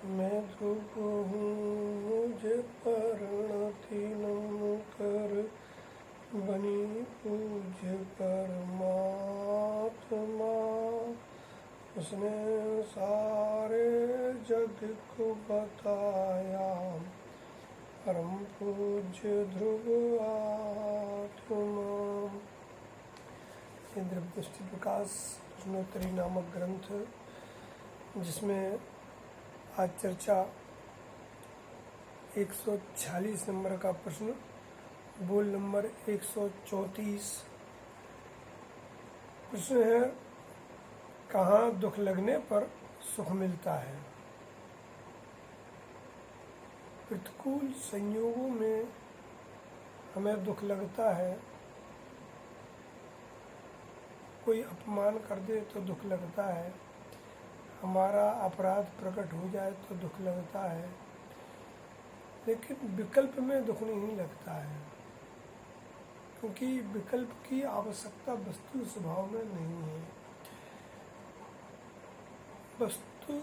मैं दुख हूँ मुझे परिणति न कर बनी पूज्य परमात्मा। उसने सारे जग को बताया परम पूज्य ध्रुव आत्मा। द्रव्य दृष्टि प्रकाश प्रश्नोत्तरी नामक ग्रंथ, जिसमें आज चर्चा 146 नंबर का प्रश्न, बोल नंबर 134। प्रश्न है, कहाँ दुख लगने पर सुख मिलता है? प्रतिकूल संयोगों में हमें दुख लगता है। कोई अपमान कर दे तो दुख लगता है, हमारा अपराध प्रकट हो जाए तो दुख लगता है, लेकिन विकल्प में दुख नहीं लगता है, क्योंकि विकल्प की आवश्यकता वस्तु स्वभाव में नहीं है। वस्तु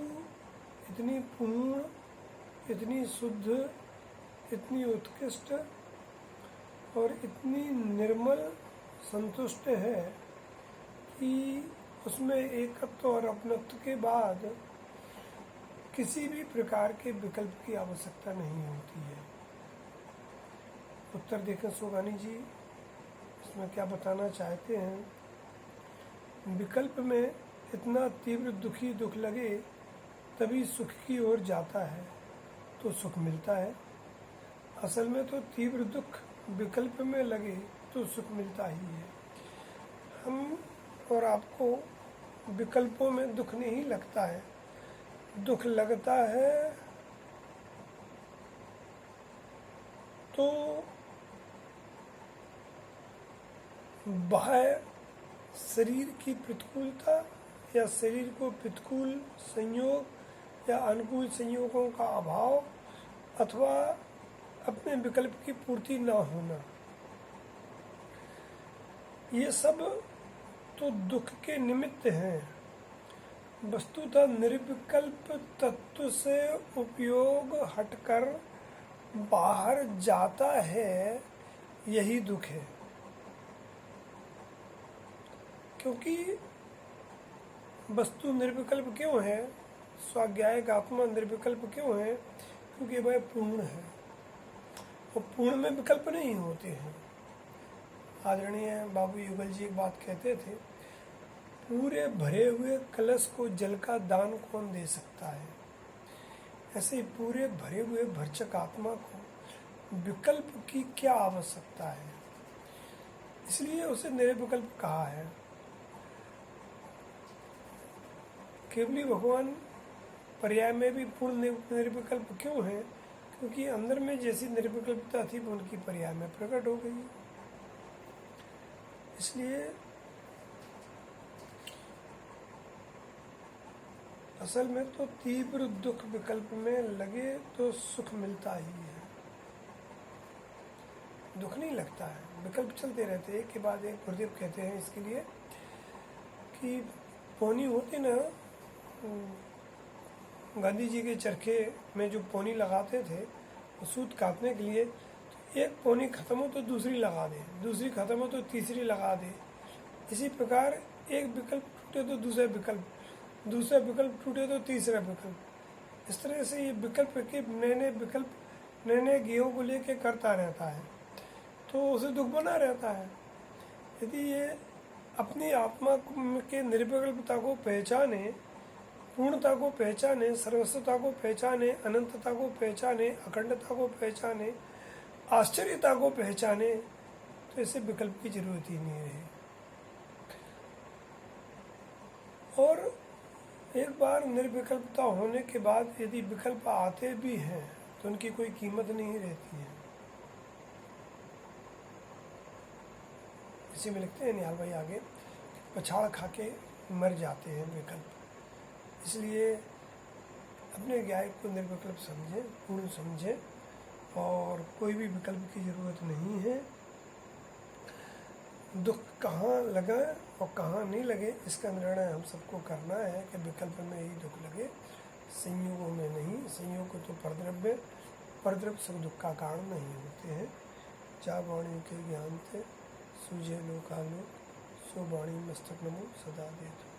इतनी पूर्ण, इतनी शुद्ध, इतनी उत्कृष्ट और इतनी निर्मल संतुष्ट है कि उसमें एकत्व और अपनत्व के बाद किसी भी प्रकार के विकल्प की आवश्यकता नहीं होती है। उत्तर देखें सोगानी जी, इसमें क्या बताना चाहते हैं। विकल्प में इतना तीव्र दुख लगे तभी सुख की ओर जाता है तो सुख मिलता है। असल में तो तीव्र दुख विकल्प में लगे तो सुख मिलता ही है। हम और आपको विकल्पों में दुख नहीं लगता है। दुख लगता है तो बाह्य शरीर की प्रतिकूलता या शरीर को प्रतिकूल संयोग या अनुकूल संयोगों का अभाव अथवा अपने विकल्प की पूर्ति न होना, ये सब तो दुख के निमित्त हैं। वस्तुतः निर्विकल्प तत्व से उपयोग हटकर बाहर जाता है, यही दुख है। क्योंकि वस्तु निर्विकल्प क्यों है, स्वाज्ञायक आत्मा निर्विकल्प क्यों है? क्योंकि वह पूर्ण है और पूर्ण में विकल्प नहीं होते हैं। आदरणीय बाबू युगल जी एक बात कहते थे, पूरे भरे हुए कलश को जल का दान कौन दे सकता है? ऐसे ही पूरे भरे हुए भरचक आत्मा को विकल्प की क्या आवश्यकता है? इसलिए उसे निर्विकल्प कहा है। केवली भगवान पर्याय में भी पूर्ण निर्विकल्प क्यों है? क्योंकि अंदर में जैसी निर्विकल्पता थी वो उनकी पर्याय में प्रकट हो गई। इसलिए असल में तो तीव्र दुख विकल्प में लगे तो सुख मिलता ही है, दुख नहीं लगता है। विकल्प चलते रहते हैं, एक के बाद एक। गुरुदेव कहते हैं इसके लिए कि पौनी होती ना, गांधी जी के चरखे में जो पौनी लगाते थे सूत काटने के लिए, तो एक पौनी खत्म हो तो दूसरी लगा दे, दूसरी खत्म हो तो तीसरी लगा दे। इसी प्रकार एक विकल्प टूटे तो दूसरा विकल्प, दूसरा विकल्प टूटे तो तीसरा विकल्प। इस तरह से ये विकल्प के नए नए गेहों को लेके करता रहता है, तो उसे दुख बना रहता है। यदि ये अपनी आत्मा के निर्विकल्पता को पहचाने, पूर्णता को पहचाने, सर्वस्वता को पहचाने, अनंतता को पहचाने, अखंडता को पहचाने, आश्चर्यता को पहचाने, तो इसे विकल्प की जरूरत ही नहीं रही। और एक बार निर्विकल्पता होने के बाद यदि विकल्प आते भी हैं तो उनकी कोई कीमत नहीं रहती है। इसी में लिखते हैं निहाल भाई आगे, पछाड़ खा के मर जाते हैं विकल्प। इसलिए अपने ज्ञान को निर्विकल्प समझें, पूर्ण समझें, और कोई भी विकल्प की जरूरत नहीं है। दुख कहाँ लगा और कहाँ नहीं लगे, इसका निर्णय हम सबको करना है कि विकल्प में ही दुख लगे, संयोगों में नहीं। संयोग तो परद्रव्य सुख दुख का कारण नहीं होते हैं। जा वाणी के ज्ञान थे सूझे लोकालोक, सो वाणी मस्तक नमो सदा देत।